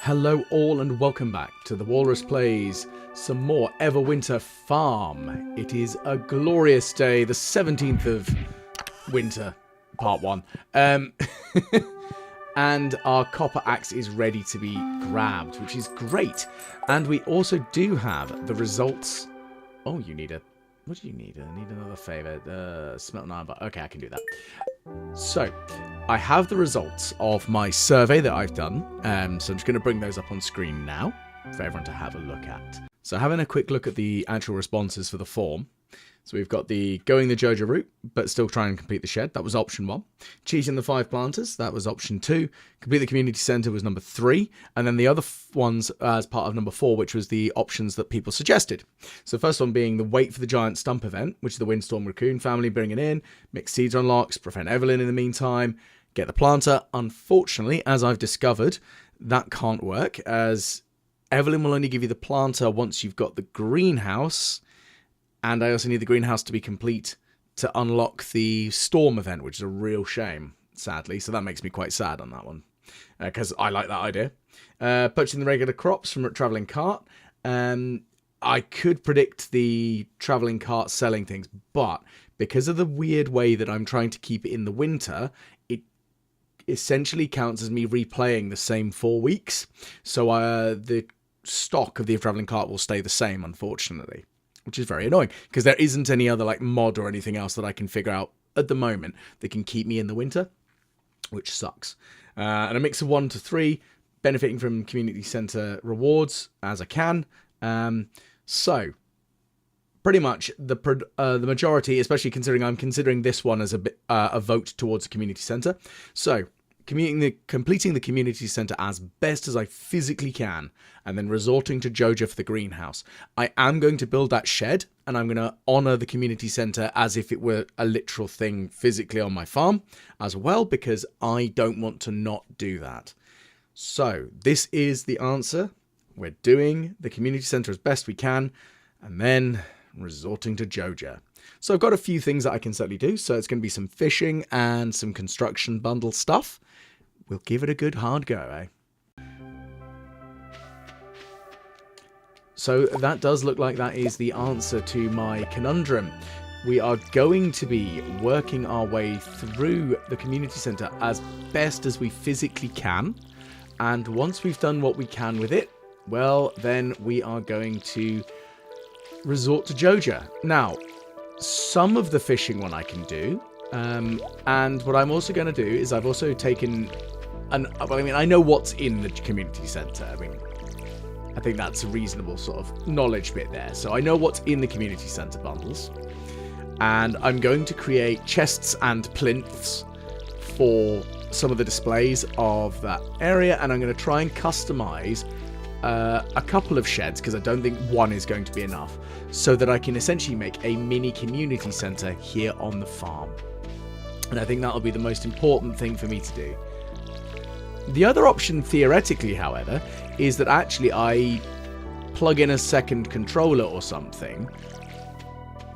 Hello all and welcome back to the Walrus Plays some more EverWinter Farm. It is a glorious day, the 17th of winter, part 1. And our copper axe is ready to be grabbed, which is great. And we also do have the results. Oh, you need a... What do you need? I need another favour. Smelt an iron bar. Okay, I can do that. So, I have the results of my survey that I've done. So I'm just going to bring those up on screen now for everyone to have a look at. So having a quick look at the actual responses for the form. So we've got the going the Jojo route, but still try and complete the shed. That was option 1. Cheating the 5 planters. That was option 2. Complete the community centre was number 3. And then the other ones as part of number 4, which was the options that people suggested. So first one being the wait for the giant stump event, which is the Windstorm Raccoon family bring it in. Mix seeds unlocks. Prevent Evelyn in the meantime. Get the planter. Unfortunately, as I've discovered, that can't work, as Evelyn will only give you the planter once you've got the greenhouse. And I also need the greenhouse to be complete to unlock the storm event, which is a real shame, sadly. So that makes me quite sad on that one, because I like that idea. Purchasing the regular crops from a travelling cart. I could predict the travelling cart selling things, but because of the weird way that I'm trying to keep it in the winter, it essentially counts as me replaying the same 4 weeks. So the stock of the travelling cart will stay the same, unfortunately. Which is very annoying, because there isn't any other like mod or anything else that I can figure out at the moment that can keep me in the winter, which sucks. And a mix of 1 to 3, benefiting from community centre rewards as I can. So pretty much the majority, especially considering I'm considering this one as a vote towards a community centre. So completing the community centre as best as I physically can, and then resorting to Jojo for the greenhouse. I am going to build that shed, and I'm going to honour the community centre as if it were a literal thing physically on my farm as well, because I don't want to not do that. So this is the answer. We're doing the community centre as best we can, and then resorting to Jojo. So I've got a few things that I can certainly do. So it's going to be some fishing and some construction bundle stuff. We'll give it a good hard go, eh? So that does look like that is the answer to my conundrum. We are going to be working our way through the community centre as best as we physically can. And once we've done what we can with it, well, then we are going to resort to Jojo. Now, some of the fishing one I can do. And what I'm also going to do is I've also taken... I know what's in the community centre. I think that's a reasonable sort of knowledge bit there. So I know what's in the community centre bundles. And I'm going to create chests and plinths for some of the displays of that area. And I'm going to try and customise a couple of sheds, because I don't think one is going to be enough, so that I can essentially make a mini community centre here on the farm. And I think that'll be the most important thing for me to do. The other option, theoretically, however, is that actually I plug in a second controller or something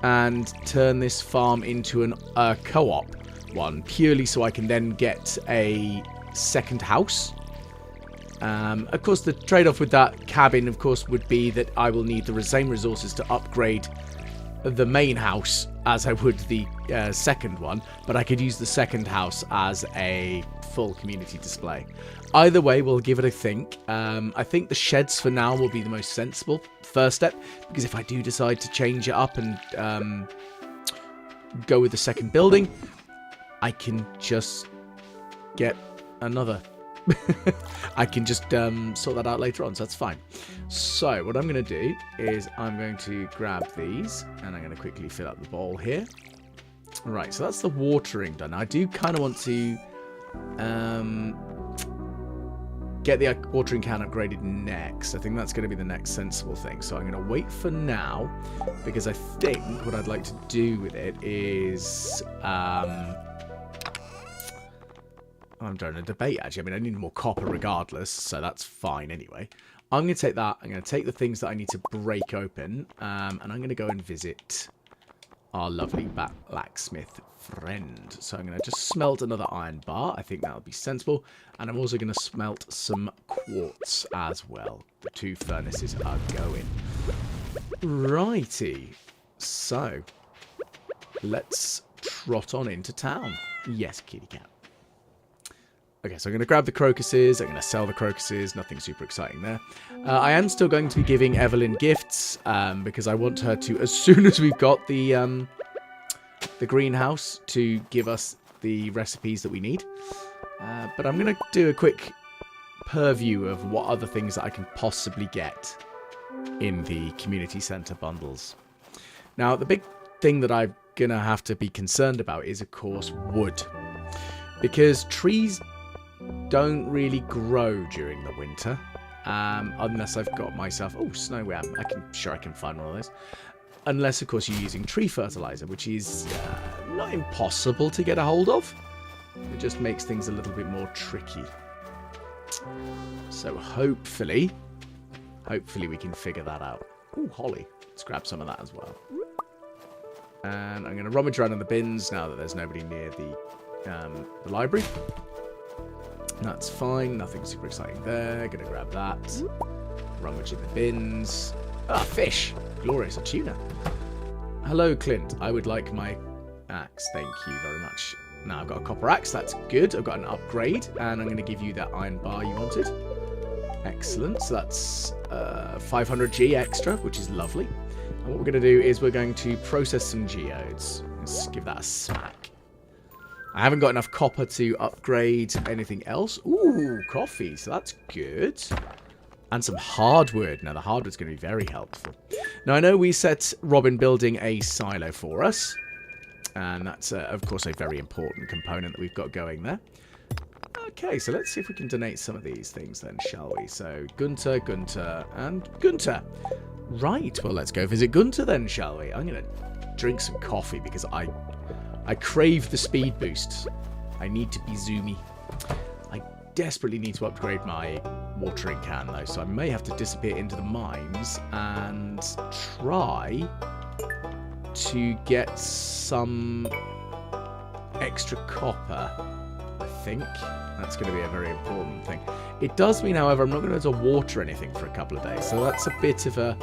and turn this farm into a co-op one, purely so I can then get a second house. Of course, the trade-off with that cabin, of course, would be that I will need the same resources to upgrade the main house as I would the second one, but I could use the second house as a full community display. Either way, we'll give it a think. I think the sheds for now will be the most sensible first step, because if I do decide to change it up and go with the second building, I can just get another. I can just sort that out later on, so that's fine. So what I'm going to do is I'm going to grab these, and I'm going to quickly fill up the bowl here. Right, so that's the watering done. I do kind of want to get the watering can upgraded next. I think that's going to be the next sensible thing. So I'm going to wait for now, because I think what I'd like to do with it is... I'm trying to debate, actually. I need more copper regardless, so that's fine anyway. I'm going to take that. I'm going to take the things that I need to break open, and I'm going to go and visit our lovely blacksmith friend. So I'm going to just smelt another iron bar. I think that'll be sensible. And I'm also going to smelt some quartz as well. The 2 furnaces are going. Righty. So, let's trot on into town. Yes, kitty cat. Okay, so I'm going to grab the crocuses. I'm going to sell the crocuses. Nothing super exciting there. I am still going to be giving Evelyn gifts because I want her to, as soon as we've got the greenhouse, to give us the recipes that we need. But I'm going to do a quick purview of what other things that I can possibly get in the community center bundles. Now, the big thing that I'm going to have to be concerned about is, of course, wood. Because trees don't really grow during the winter. Unless I've got myself... Oh, snow wham. Sure I can find one of those. Unless, of course, you're using tree fertilizer, which is not impossible to get a hold of. It just makes things a little bit more tricky. So hopefully we can figure that out. Ooh, holly. Let's grab some of that as well. And I'm going to rummage around in the bins now that there's nobody near the library. That's fine. Nothing super exciting there. Going to grab that. Rummage in the bins. Ah, fish. Glorious. A tuna. Hello, Clint. I would like my axe. Thank you very much. Now I've got a copper axe. That's good. I've got an upgrade. And I'm going to give you that iron bar you wanted. Excellent. So that's 500G extra, which is lovely. And what we're going to do is we're going to process some geodes. Let's give that a smack. I haven't got enough copper to upgrade anything else. Ooh, coffee. So that's good. And some hardwood. Now, the hardwood's going to be very helpful. Now, I know we set Robin building a silo for us. And that's, of course, a very important component that we've got going there. Okay, so let's see if we can donate some of these things then, shall we? So, Gunter, and Gunter. Right, well, let's go visit Gunter then, shall we? I'm going to drink some coffee because I crave the speed boost. I need to be zoomy. I desperately need to upgrade my watering can, though, so I may have to disappear into the mines and try to get some extra copper, I think. That's going to be a very important thing. It does mean, however, I'm not going to be able to water anything for a couple of days, so that's a bit of a...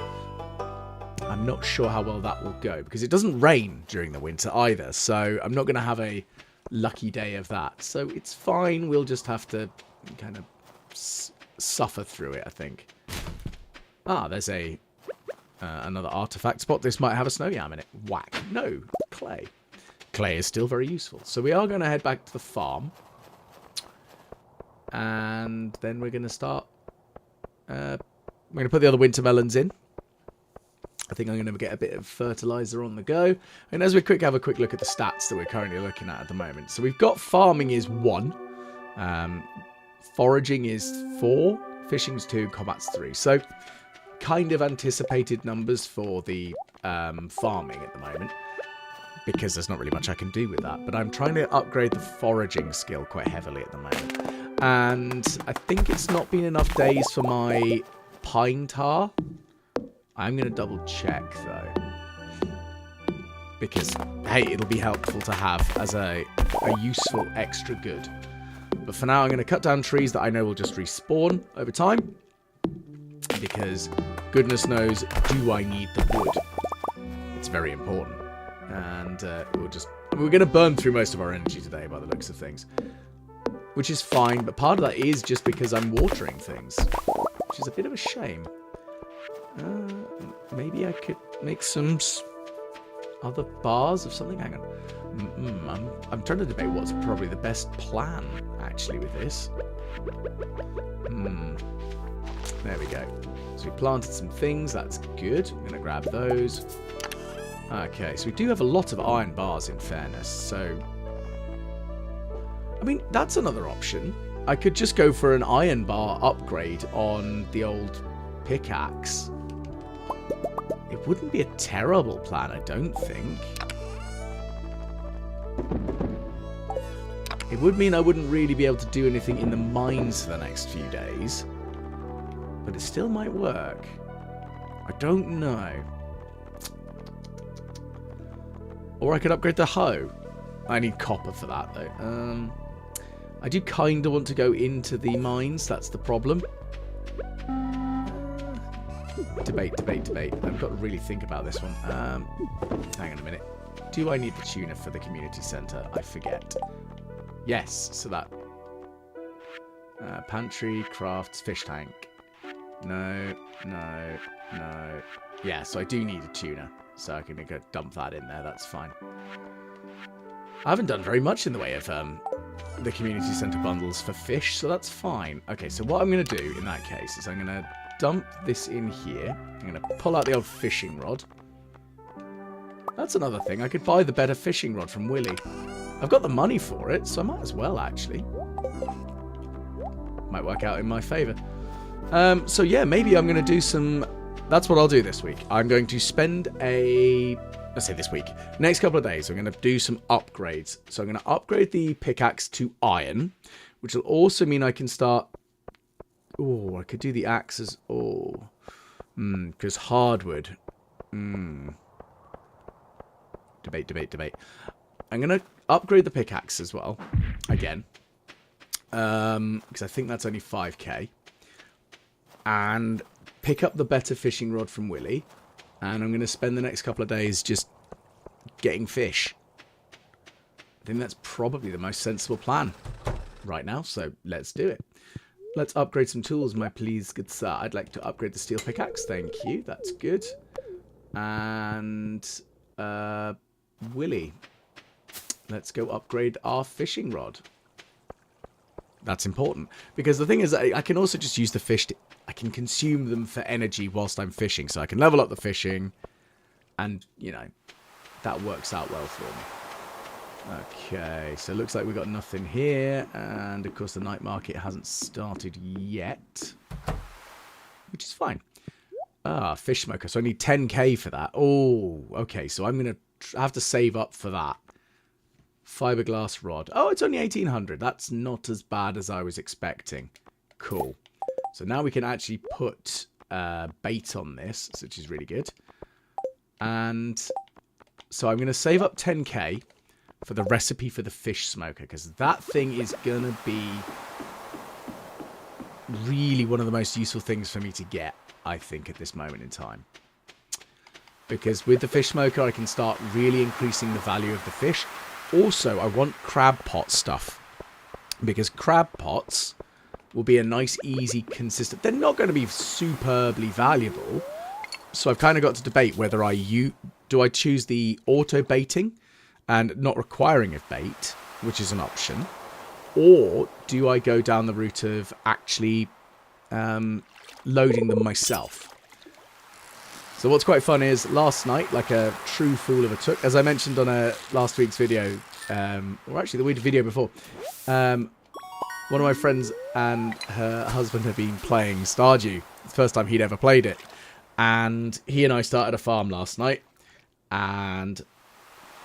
I'm not sure how well that will go, because it doesn't rain during the winter either, so I'm not going to have a lucky day of that. So it's fine, we'll just have to kind of suffer through it, I think. Ah, there's another artifact spot. This might have a snow yam in it. Whack. No, clay. Clay is still very useful. So we are going to head back to the farm. And then we're going to start... we're going to put the other winter melons in. I think I'm going to get a bit of fertilizer on the go. And as we have a quick look at the stats that we're currently looking at the moment. So we've got farming is 1. Foraging is 4. Fishing's 2. Combat's 3. So kind of anticipated numbers for the farming at the moment. Because there's not really much I can do with that. But I'm trying to upgrade the foraging skill quite heavily at the moment. And I think it's not been enough days for my pine tar. I'm going to double check, though. Because, hey, it'll be helpful to have as a useful extra good. But for now, I'm going to cut down trees that I know will just respawn over time. Because, goodness knows, do I need the wood? It's very important. And we're going to burn through most of our energy today, by the looks of things. Which is fine, but part of that is just because I'm watering things. Which is a bit of a shame. Maybe I could make some other bars of something. Hang on. I'm trying to debate what's probably the best plan, actually, with this. There we go. So we planted some things. That's good. I'm going to grab those. Okay, so we do have a lot of iron bars, in fairness. So, I mean, that's another option. I could just go for an iron bar upgrade on the old pickaxe. It wouldn't be a terrible plan, I don't think. It would mean I wouldn't really be able to do anything in the mines for the next few days. But it still might work. I don't know. Or I could upgrade the hoe. I need copper for that, though. I do kind of want to go into the mines. That's the problem. Debate. I've got to really think about this one. Hang on a minute. Do I need the tuner for the community centre? I forget. Yes, so that... pantry, crafts, fish tank. No. Yeah, so I do need a tuner. So I can go dump that in there. That's fine. I haven't done very much in the way of the community centre bundles for fish, so that's fine. Okay, so what I'm going to do in that case is I'm going to dump this in here. I'm going to pull out the old fishing rod. That's another thing. I could buy the better fishing rod from Willy. I've got the money for it, so I might as well, actually. Might work out in my favour. So yeah, maybe I'm going to do some... That's what I'll do this week. I'm going to spend let's say this week. Next couple of days, I'm going to do some upgrades. So I'm going to upgrade the pickaxe to iron, which will also mean I can start... Oh, I could do the axes. Oh. Because hardwood. Debate. I'm going to upgrade the pickaxe as well. Again. Because I think that's only 5k. And pick up the better fishing rod from Willy. And I'm going to spend the next couple of days just getting fish. I think that's probably the most sensible plan right now. So let's do it. Let's upgrade some tools, my please, good sir. I'd like to upgrade the steel pickaxe. Thank you. That's good. And Willy, let's go upgrade our fishing rod. That's important. Because the thing is, I can also just use the fish to... I can consume them for energy whilst I'm fishing. So I can level up the fishing. And, you know, that works out well for me. Okay, so it looks like we've got nothing here. And, of course, the night market hasn't started yet. Which is fine. Ah, fish smoker. So I need 10k for that. Oh, okay. So I'm going to have to save up for that. Fiberglass rod. Oh, it's only 1800. That's not as bad as I was expecting. Cool. So now we can actually put bait on this, which is really good. And so I'm going to save up 10k for the recipe for the fish smoker, because that thing is going to be really one of the most useful things for me to get, I think, at this moment in time. Because with the fish smoker, I can start really increasing the value of the fish. Also, I want crab pot stuff, because crab pots will be a nice, easy, consistent... They're not going to be superbly valuable, so I've kind of got to debate whether do I choose the auto baiting and not requiring of bait, which is an option, or do I go down the route of actually loading them myself? So what's quite fun is, last night, like a true fool of a took, as I mentioned on last week's video, or actually the week video before, one of my friends and her husband have been playing Stardew. It's the first time he'd ever played it. And he and I started a farm last night. And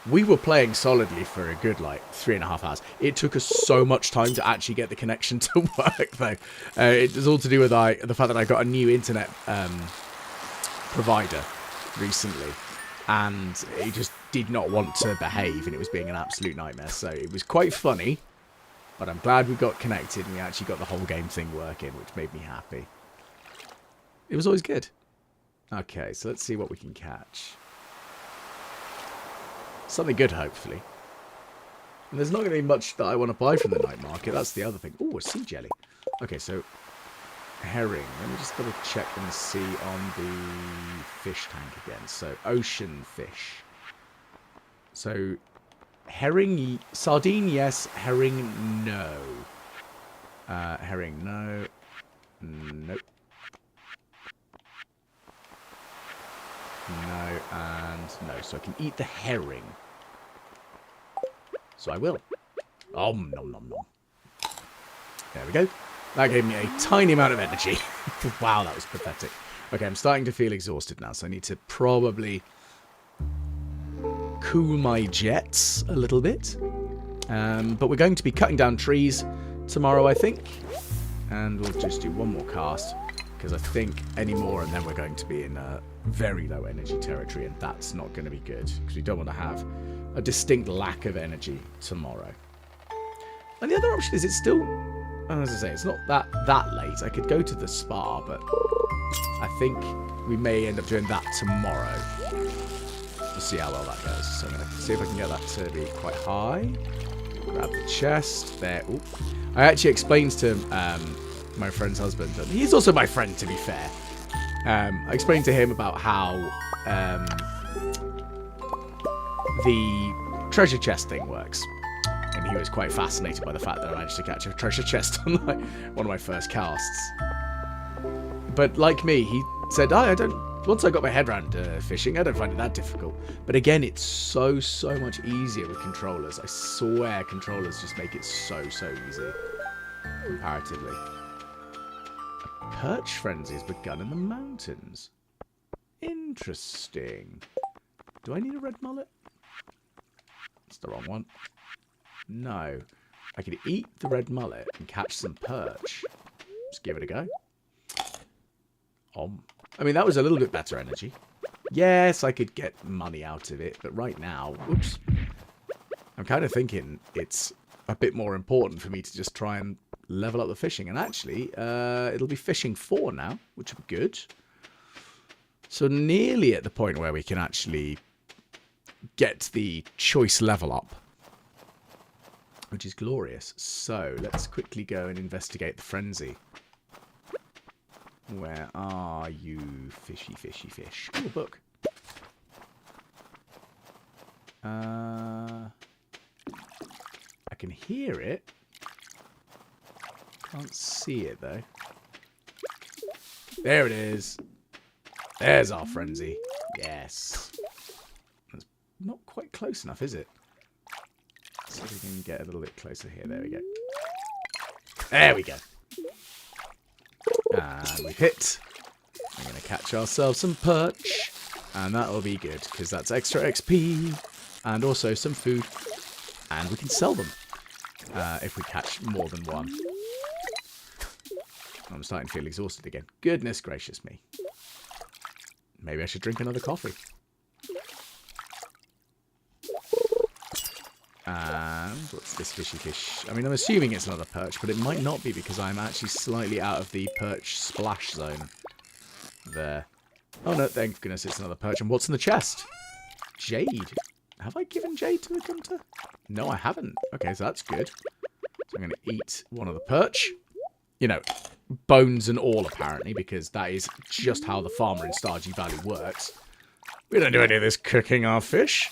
we were playing solidly for a good, 3.5 hours. It took us so much time to actually get the connection to work, though. It was all to do with the fact that I got a new internet provider recently. And it just did not want to behave, and it was being an absolute nightmare. So it was quite funny. But I'm glad we got connected and we actually got the whole game thing working, which made me happy. It was always good. Okay, so let's see what we can catch. Something good, hopefully. And there's not going to be much that I want to buy from the night market. That's the other thing. Oh, a sea jelly. Okay, so herring. Let me just double check and see on the fish tank again. So ocean fish. So... herring, sardine, yes. Herring, no. Herring, no. Nope. No, and no. So I can eat the herring. So I will. Nom, nom, nom, nom. There we go. That gave me a tiny amount of energy. Wow, that was pathetic. Okay, I'm starting to feel exhausted now, so I need to probably... cool my jets a little bit. But we're going to be cutting down trees tomorrow, I think. And we'll just do one more cast, because I think any more and then we're going to be in very low energy territory, and that's not going to be good, because we don't want to have a distinct lack of energy tomorrow. And the other option is it's still, as I say, it's not that late. I could go to the spa, but I think we may end up doing that tomorrow. We'll see how well that goes. So I'm going to see if I can get that to be quite high. Grab the chest. There. Ooh. I actually explained to my friend's husband, and he's also my friend, to be fair. I explained to him about how the treasure chest thing works. And he was quite fascinated by the fact that I managed to catch a treasure chest on like one of my first casts. But like me, he said, I don't. Once I got my head around fishing, I don't find it that difficult. But again, it's so much easier with controllers. I swear controllers just make it so easy, comparatively. A perch frenzy has begun in the mountains. Interesting. Do I need a red mullet? It's the wrong one. No. I could eat the red mullet and catch some perch. Just give it a go. I mean, that was a little bit better energy. Yes, I could get money out of it, but right now, oops. I'm kind of thinking it's a bit more important for me to just try and level up the fishing. And actually, it'll be fishing 4 now, which will be good. So nearly at the point where we can actually get the choice level up, which is glorious. So let's quickly go and investigate the frenzy. Where are you, fishy fish? Oh, a book. I can hear it. Can't see it, though. There it is. There's our frenzy. Yes. That's not quite close enough, is it? So we can get a little bit closer here. There we go. There we go. And we hit. We're going to catch ourselves some perch. And that'll be good, because that's extra XP. And also some food. And we can sell them. If we catch more than one. I'm starting to feel exhausted again. Goodness gracious me. Maybe I should drink another coffee. And what's this fishy fish? I mean, I'm assuming it's another perch, but it might not be because I'm actually slightly out of the perch splash zone. There. Oh no, thank goodness it's another perch. And what's in the chest? Jade. Have I given jade to the gunter? No, I haven't. Okay, so that's good. So I'm going to eat one of the perch. You know, bones and all, apparently, because that is just how the farmer in Stardew Valley works. We don't do any of this cooking our fish.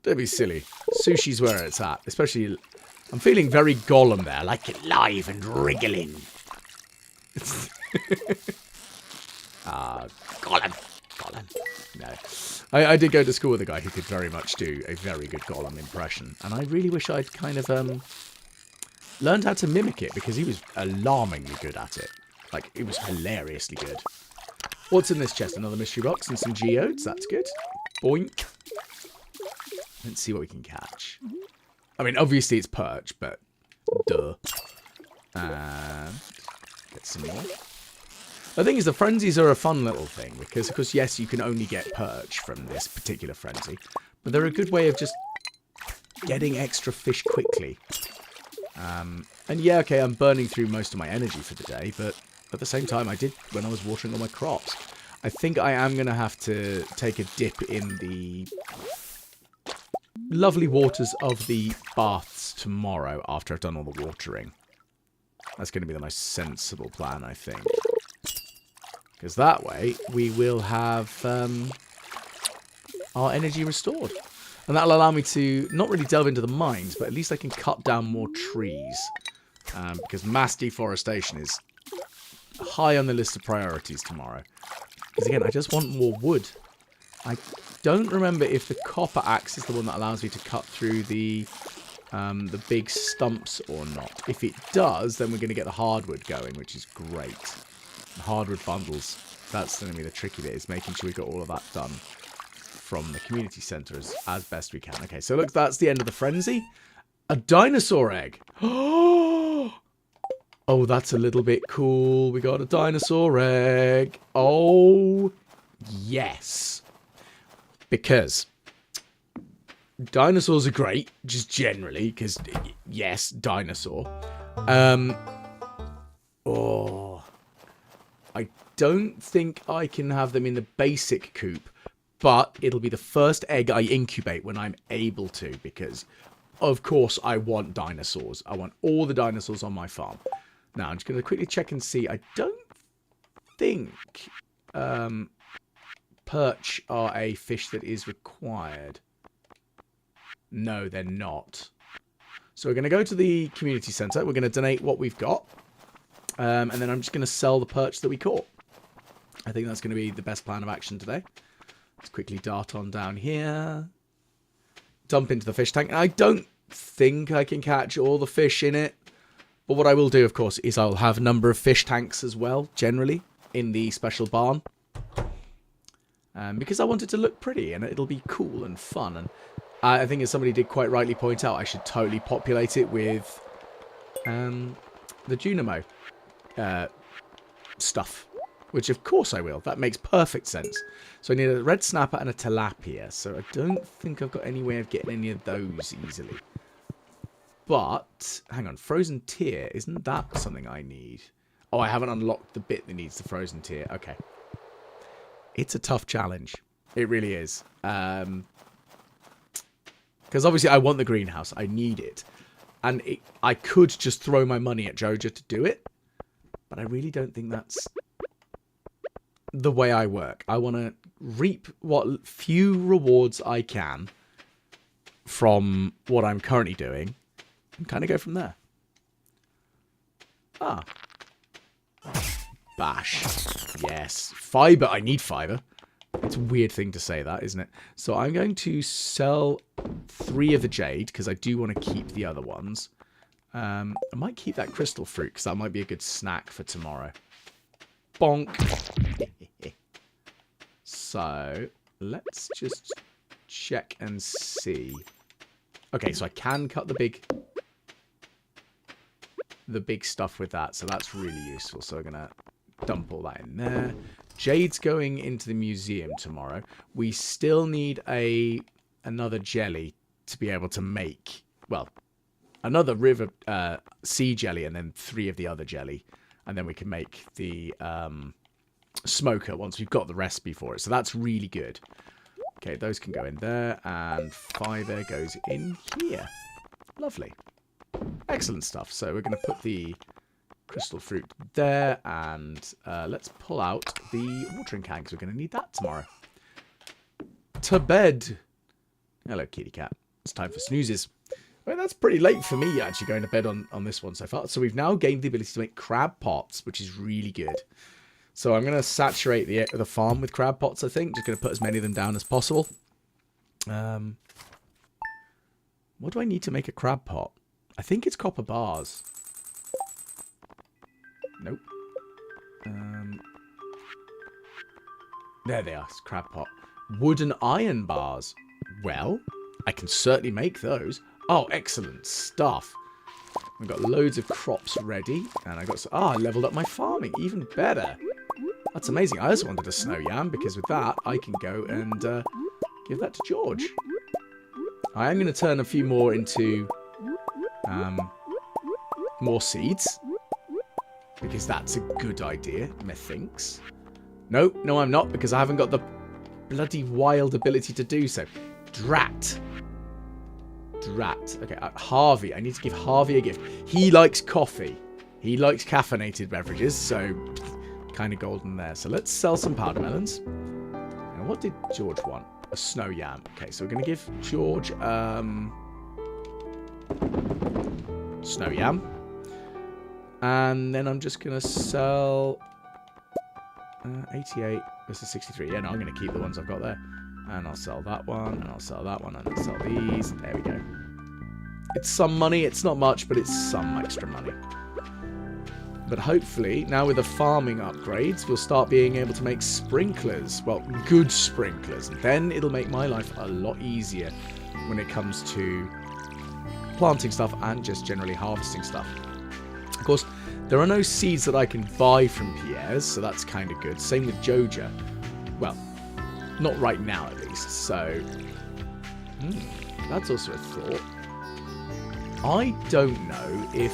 Don't be silly. Sushi's where it's at. Especially, I'm feeling very Gollum there. Like it live and wriggling. Gollum. No. I did go to school with a guy who could very much do a very good Gollum impression. And I really wish I'd kind of learned how to mimic it, because he was alarmingly good at it. Like, it was hilariously good. What's in this chest? Another mystery box and some geodes. That's good. Boink. Let's see what we can catch. I mean, obviously it's perch, but duh. And get some more. The thing is, the frenzies are a fun little thing, because, of course, yes, you can only get perch from this particular frenzy, but they're a good way of just getting extra fish quickly. And yeah, okay, I'm burning through most of my energy for the day, but at the same time, I did when I was watering all my crops. I think I am going to have to take a dip in the lovely waters of the baths tomorrow after I've done all the watering. That's going to be the most sensible plan, I think. Because that way, we will have our energy restored. And that'll allow me to not really delve into the mines, but at least I can cut down more trees. Because mass deforestation is high on the list of priorities tomorrow. Because again, I just want more wood. I don't remember if the copper axe is the one that allows me to cut through the big stumps or not. If it does, then we're going to get the hardwood going, which is great. The hardwood bundles. That's going to be the tricky bit, is making sure we got all of that done from the community centre as best we can. Okay, so look, that's the end of the frenzy. A dinosaur egg. Oh, that's a little bit cool. We got a dinosaur egg. Oh, yes. Because dinosaurs are great, just generally, because, yes, dinosaur. Oh, I don't think I can have them in the basic coop, but it'll be the first egg I incubate when I'm able to, because, of course, I want dinosaurs. I want all the dinosaurs on my farm. Now, I'm just going to quickly check and see. I don't think perch are a fish that is required. No, they're not. So we're going to go to the community centre. We're going to donate what we've got. And then I'm just going to sell the perch that we caught. I think that's going to be the best plan of action today. Let's quickly dart on down here. Dump into the fish tank. I don't think I can catch all the fish in it. But what I will do, of course, is I'll have a number of fish tanks as well, generally, in the special barn. Because I want it to look pretty and it'll be cool and fun. And I think, as somebody did quite rightly point out, I should totally populate it with the Junimo stuff. Which, of course, I will. That makes perfect sense. So I need a red snapper and a tilapia. So I don't think I've got any way of getting any of those easily. But, hang on, frozen tier, isn't that something I need? Oh, I haven't unlocked the bit that needs the frozen tier. Okay. It's a tough challenge. It really is. Because obviously I want the greenhouse. I need it. And I could just throw my money at Joja to do it. But I really don't think that's the way I work. I want to reap what few rewards I can from what I'm currently doing. And kind of go from there. Ah. Bash. Yes. Fiber. I need fiber. It's a weird thing to say that, isn't it? So I'm going to sell 3 of the jade, because I do want to keep the other ones. I might keep that crystal fruit, because that might be a good snack for tomorrow. Bonk. So, let's just check and see. Okay, so I can cut the big stuff with that, so that's really useful. So we're going to dump all that in there. Jade's going into the museum tomorrow. We still need another jelly to be able to make, well, another river sea jelly and then 3 of the other jelly. And then we can make the smoker once we've got the recipe for it. So that's really good. Okay, those can go in there. And fiber goes in here. Lovely. Excellent stuff. So we're going to put the crystal fruit there. And let's pull out the watering can, because we're going to need that tomorrow. To bed. Hello, kitty cat. It's time for snoozes. Well, that's pretty late for me, actually, going to bed on this one so far. So we've now gained the ability to make crab pots, which is really good. So I'm going to saturate the farm with crab pots, I think. Just going to put as many of them down as possible. What do I need to make a crab pot? I think it's copper bars. Nope. There they are. It's crab pot. Wooden iron bars. Well, I can certainly make those. Oh, excellent stuff. I've got loads of crops ready. And I got... I leveled up my farming. Even better. That's amazing. I also wanted a snow yam, because with that, I can go and give that to George. I am going to turn a few more into more seeds. Because that's a good idea, methinks. No, I'm not, because I haven't got the bloody wild ability to do so. Drat. Okay, Harvey. I need to give Harvey a gift. He likes coffee. He likes caffeinated beverages, so kind of golden there. So let's sell some powder melons. And what did George want? A snow yam. Okay, so we're going to give George snow yam. And then I'm just going to sell 88 versus 63. Yeah, no, I'm going to keep the ones I've got there. And I'll sell that one, and I'll sell that one, and I'll sell these. There we go. It's some money. It's not much, but it's some extra money. But hopefully, now with the farming upgrades, we'll start being able to make sprinklers. Well, good sprinklers. And then it'll make my life a lot easier when it comes to planting stuff and just generally harvesting stuff. Of course, there are no seeds that I can buy from Pierre's, so that's kind of good. Same with Joja. Well, not right now at least. So, That's also a thought. I don't know if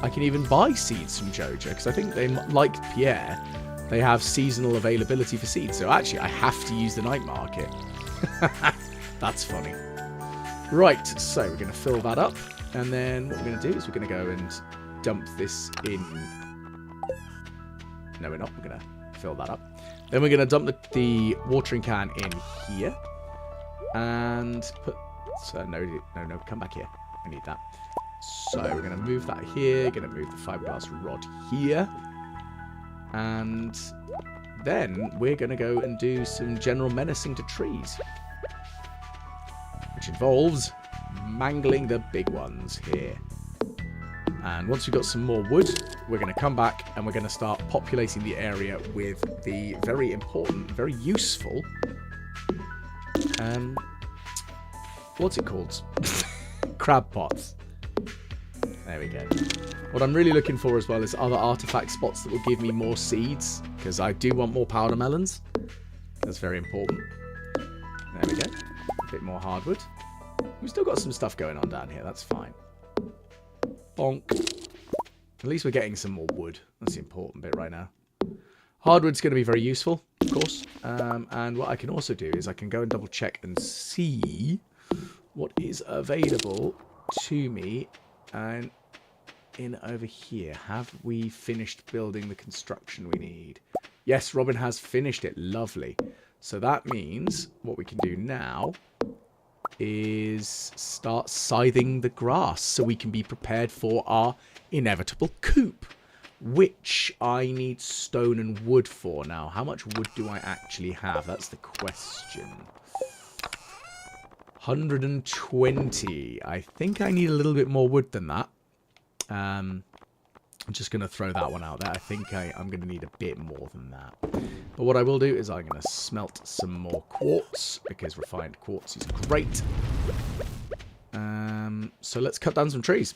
I can even buy seeds from Joja, because I think they, like Pierre, they have seasonal availability for seeds. So actually, I have to use the night market. That's funny. Right, so we're going to fill that up. And then what we're going to do is we're going to go and dump this in. No, we're not. We're going to fill that up. Then we're going to dump the watering can in here. And put... So, no, come back here. I need that. So, we're going to move that here. Going to move the fiberglass rod here. And then we're going to go and do some general menacing to trees. Which involves mangling the big ones here. And once we've got some more wood, we're going to come back and we're going to start populating the area with the very important, very useful... what's it called? Crab pots. There we go. What I'm really looking for as well is other artifact spots that will give me more seeds, because I do want more powder melons. That's very important. There we go. A bit more hardwood. We've still got some stuff going on down here. That's fine. Bonk. At least we're getting some more wood. That's the important bit right now. Hardwood's going to be very useful, of course. And what I can also do is I can go and double check and see what is available to me. And in over here, have we finished building the construction we need? Yes, Robin has finished it. Lovely. So that means what we can do now is start scything the grass so we can be prepared for our inevitable coop, which I need stone and wood for. Now, how much wood do I actually have? That's the question. 120. I think I need a little bit more wood than that. I'm just going to throw that one out there. I think I'm going to need a bit more than that. But what I will do is I'm going to smelt some more quartz, because refined quartz is great. So let's cut down some trees.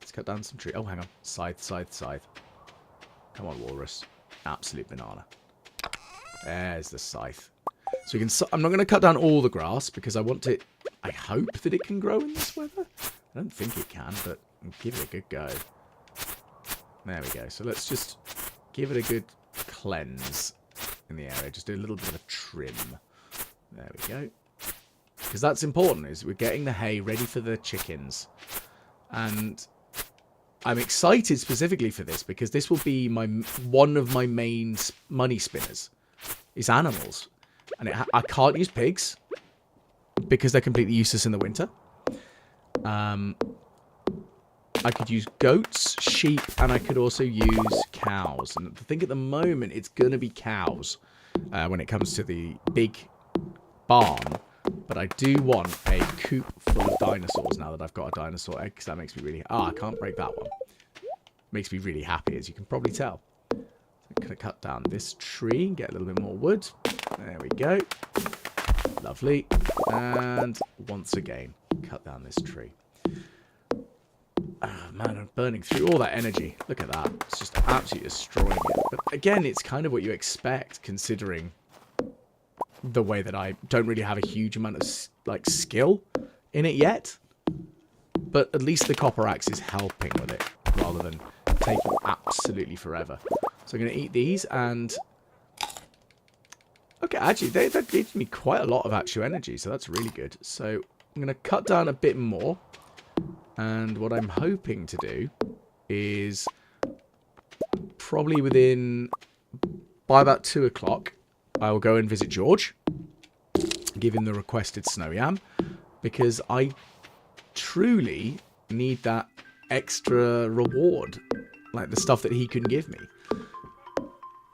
Let's cut down some trees. Oh, hang on. Scythe, scythe, scythe. Come on, walrus. Absolute banana. There's the scythe. So we can. I'm not going to cut down all the grass, because I want it... I hope that it can grow in this weather. I don't think it can, but I'll give it a good go. There we go. So let's just give it a good cleanse in the area. Just do a little bit of a trim. There we go. Because that's important, is we're getting the hay ready for the chickens. And I'm excited specifically for this, because this will be one of my main money spinners. Is animals. And I can't use pigs, because they're completely useless in the winter. I could use goats, sheep, and I could also use cows. And I think at the moment it's going to be cows when it comes to the big barn. But I do want a coop full of dinosaurs now that I've got a dinosaur egg, because that makes me really... I can't break that one. Makes me really happy, as you can probably tell. So I'm going to cut down this tree and get a little bit more wood. There we go. Lovely. And once again, cut down this tree. Oh, man, I'm burning through all that energy. Look at that. It's just absolutely destroying it. But again, it's kind of what you expect, considering the way that I don't really have a huge amount of skill in it yet. But at least the copper axe is helping with it, rather than taking absolutely forever. So I'm going to eat these, and... Okay, actually, that gives me quite a lot of actual energy, so that's really good. So I'm going to cut down a bit more. And what I'm hoping to do is probably by about 2 o'clock, I will go and visit George, give him the requested snow yam, because I truly need that extra reward, like the stuff that he can give me.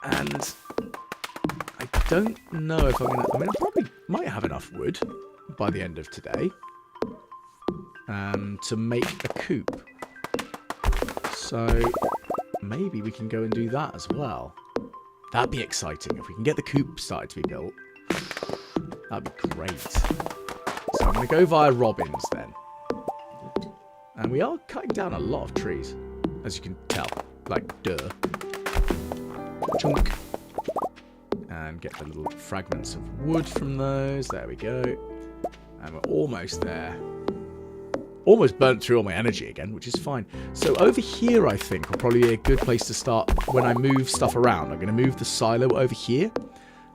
And I don't know if I'm going to... I mean, I probably might have enough wood by the end of today. To make a coop. So maybe we can go and do that as well. That'd be exciting. If we can get the coop started to be built, that'd be great. So I'm going to go via Robin's then. And we are cutting down a lot of trees, as you can tell. Like, duh. Chunk. And get the little fragments of wood from those. There we go. And we're almost there. Almost burnt through all my energy again, which is fine. So over here, I think, will probably be a good place to start when I move stuff around. I'm going to move the silo over here.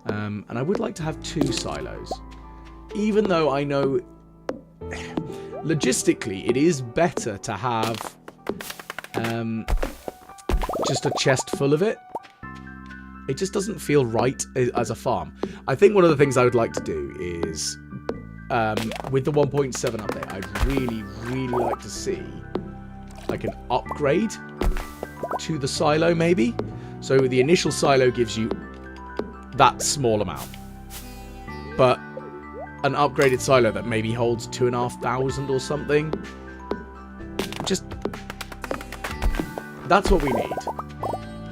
And I would like to have 2 silos. Even though I know, logistically, it is better to have just a chest full of it. It just doesn't feel right as a farm. I think one of the things I would like to do is... with the 1.7 update, I'd really, really like to see like an upgrade to the silo, maybe. So the initial silo gives you that small amount, but an upgraded silo that maybe holds 2,500 or something. Just that's what we need,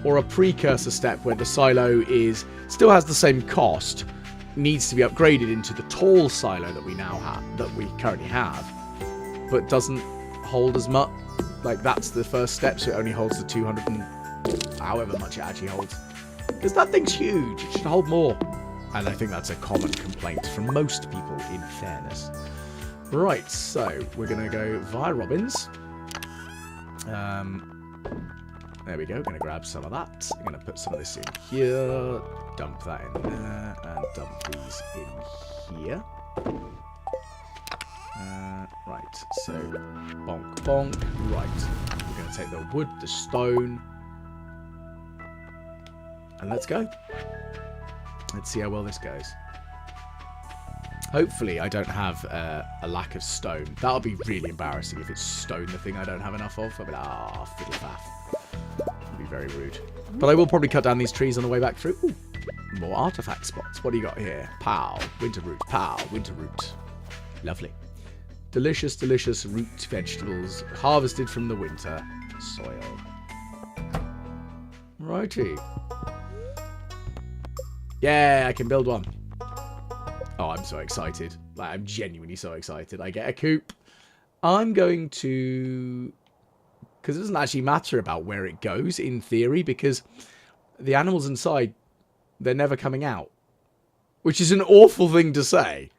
or a precursor step where the silo still has the same cost. Needs to be upgraded into the tall silo that we now have, that we currently have, but doesn't hold as much. Like, that's the first step, so it only holds the 200 and however much it actually holds. Because that thing's huge, it should hold more. And I think that's a common complaint from most people, in fairness. Right, so we're going to go via Robin's. There we go, going to grab some of that. I'm going to put some of this in here, dump that in there, and dump these in here. Right, so bonk, bonk. Right, we're going to take the wood, the stone, and let's go. Let's see how well this goes. Hopefully I don't have a lack of stone. That'll be really embarrassing if it's stone, the thing I don't have enough of. I'll be like, ah, fiddle faff. Very rude. But I will probably cut down these trees on the way back through. Ooh, more artifact spots. What do you got here? Pow. Winter root. Pow. Winter root. Lovely. Delicious, delicious root vegetables harvested from the winter soil. Righty. Yeah, I can build one. Oh, I'm so excited. Like, I'm genuinely so excited. I get a coop. I'm going to... Because it doesn't actually matter about where it goes, in theory, because the animals inside, they're never coming out. Which is an awful thing to say.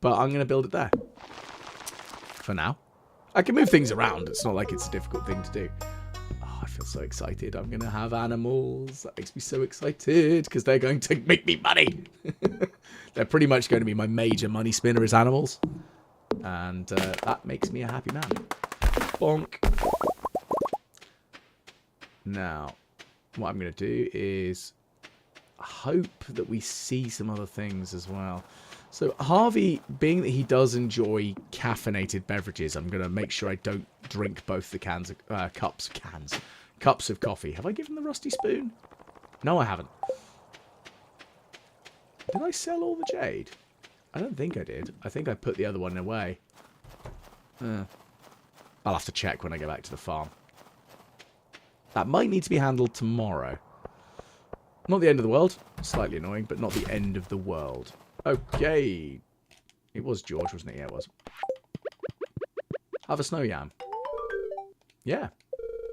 But I'm going to build it there. For now. I can move things around. It's not like it's a difficult thing to do. Oh, I feel so excited. I'm going to have animals. That makes me so excited. Because they're going to make me money. They're pretty much going to be my major money spinner as animals. And that makes me a happy man. Bonk. Now, what I'm going to do is hope that we see some other things as well. So Harvey, being that he does enjoy caffeinated beverages, I'm going to make sure I don't drink both the cups of coffee. Have I given the rusty spoon? No, I haven't. Did I sell all the jade? I don't think I did. I think I put the other one away. I'll have to check when I go back to the farm. That might need to be handled tomorrow. Not the end of the world. Slightly annoying, but not the end of the world. Okay. It was George, wasn't it? Yeah, it was. Have a snow yam. Yeah.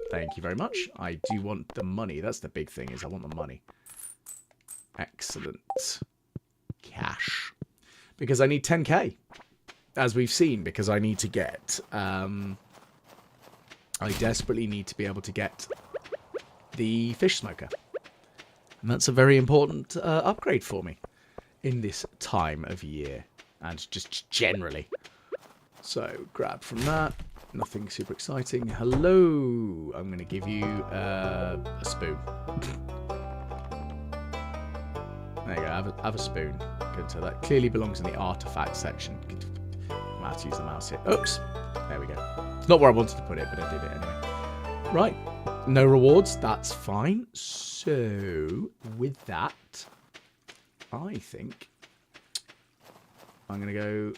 Thank you very much. I do want the money. That's the big thing, is I want the money. Excellent. Cash. Because I need 10k. As we've seen, because I need to get... I desperately need to be able to get the fish smoker. And that's a very important upgrade for me in this time of year. And just generally. So, grab from that. Nothing super exciting. Hello. I'm going to give you a spoon. There you go. Have a spoon. Good. So that clearly belongs in the artifact section. I'm going to have to use the mouse here. Oops. There we go. It's not where I wanted to put it, but I did it anyway. Right. No rewards. That's fine. So, with that, I think I'm going to go...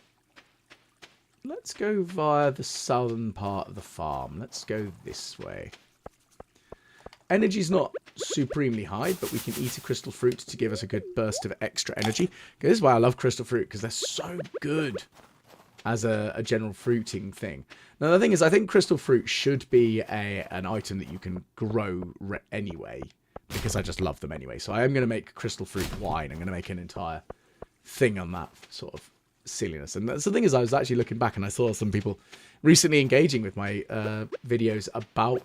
Let's go via the southern part of the farm. Let's go this way. Energy's not supremely high, but we can eat a crystal fruit to give us a good burst of extra energy. This is why I love crystal fruit, because they're so good as a general fruiting thing. Now, the thing is, I think crystal fruit should be an item that you can grow anyway, because I just love them anyway. So I am going to make crystal fruit wine. I'm going to make an entire thing on that sort of silliness. And that's the thing is, I was actually looking back and I saw some people recently engaging with my videos about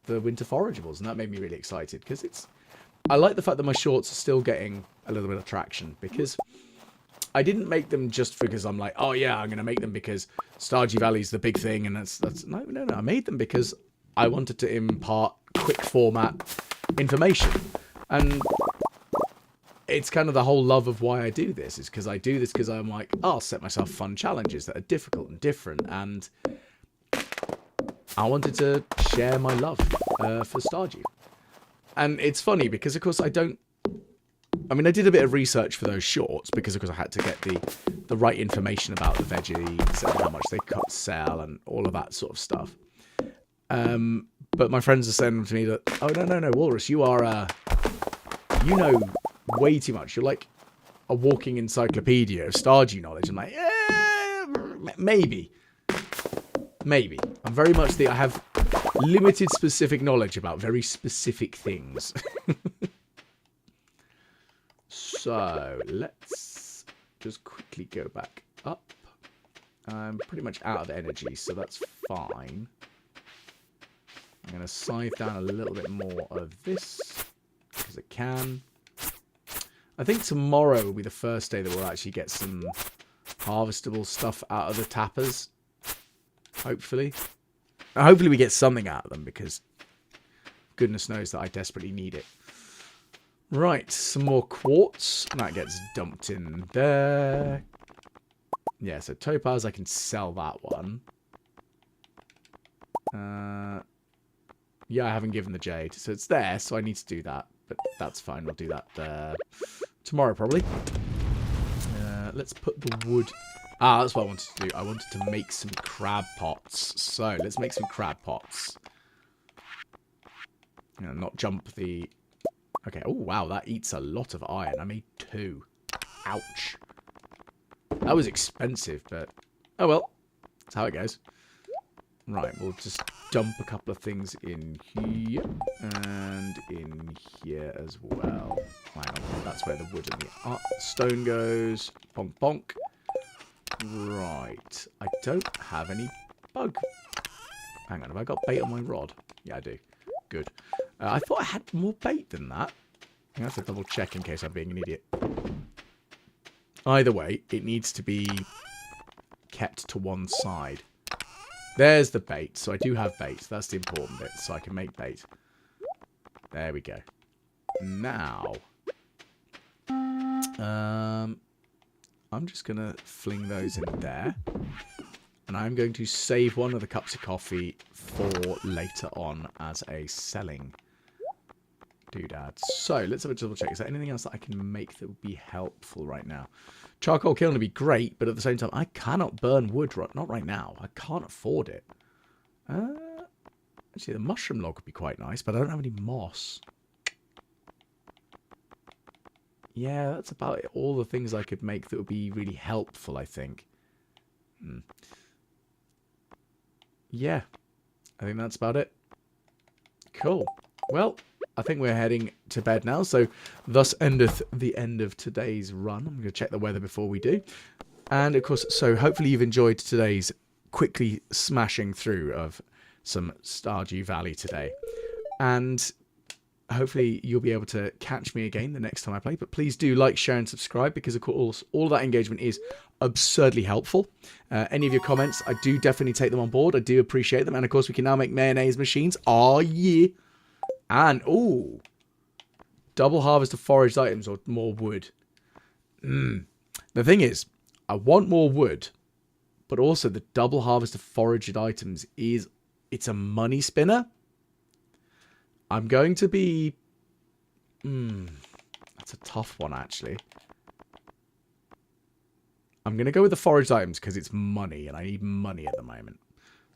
the winter forageables, and that made me really excited because I like the fact that my shorts are still getting a little bit of traction, because I didn't make them just because I'm like, oh yeah, I'm going to make them because Stardew Valley's the big thing, and that's no. I made them because I wanted to impart quick format information, and it's kind of the whole love of why I do this, is because I do this because I'm like, I'll set myself fun challenges that are difficult and different, and I wanted to share my love for Stardew. And it's funny because, of course, I did a bit of research for those shorts because, of course, I had to get the right information about the veggies and how much they sell and all of that sort of stuff. But my friends are saying to me that, oh, no, Walrus, you are, you know way too much. You're like a walking encyclopedia of Stardew knowledge. I'm like, maybe. I'm very much I have limited specific knowledge about very specific things. So, let's just quickly go back up. I'm pretty much out of energy, so that's fine. I'm going to scythe down a little bit more of this, because I can. I think tomorrow will be the first day that we'll actually get some harvestable stuff out of the tappers. Hopefully. Hopefully we get something out of them, because goodness knows that I desperately need it. Right, some more quartz. That gets dumped in there. Yeah, so topaz, I can sell that one. Yeah, I haven't given the jade, so it's there, so I need to do that. But that's fine, we'll do that tomorrow, probably. Let's put the wood... that's what I wanted to do. I wanted to make some crab pots. So, let's make some crab pots. Not jump the... Okay, oh wow, that eats a lot of iron. I made 2. Ouch. That was expensive, but... Oh well, that's how it goes. Right, we'll just dump a couple of things in here. And in here as well. Hang on, that's where the wood and the stone goes. Bonk, bonk. Right, I don't have any bug. Hang on, have I got bait on my rod? Yeah, I do. Good. I thought I had more bait than that. I have to double check in case I'm being an idiot. Either way, it needs to be kept to one side. There's the bait. So I do have bait. That's the important bit. So I can make bait. There we go. Now, I'm just going to fling those in there. And I'm going to save one of the cups of coffee for later on as a selling doodad. So, let's have a double check. Is there anything else that I can make that would be helpful right now? Charcoal kiln would be great, but at the same time, I cannot burn wood. Not right now. I can't afford it. Actually, the mushroom log would be quite nice, but I don't have any moss. Yeah, that's about it. All the things I could make that would be really helpful, I think. Yeah, I think that's about it. Cool. Well, I think we're heading to bed now, so thus endeth the end of today's run. I'm going to check the weather before we do. And, of course, so hopefully you've enjoyed today's quickly smashing through of some Stardew Valley today. And hopefully you'll be able to catch me again the next time I play. But please do like, share, and subscribe, because, of course, all that engagement is absurdly helpful. Any of your comments, I do definitely take them on board. I do appreciate them. And, of course, we can now make mayonnaise machines. Oh, yeah. And, ooh, double harvest of foraged items or more wood. The thing is, I want more wood, but also the double harvest of foraged items it's a money spinner. I'm going to be... that's a tough one, actually. I'm going to go with the foraged items because it's money, and I need money at the moment.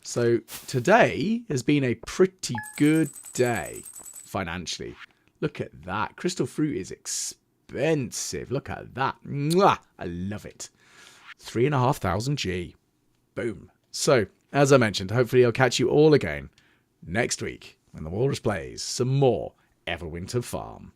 So, today has been a pretty good day, financially. Look at that. Crystal fruit is expensive. Look at that. Mwah! I love it. 3,500 G. Boom. So, as I mentioned, hopefully I'll catch you all again next week when the Walrus plays some more EverWinter Farm.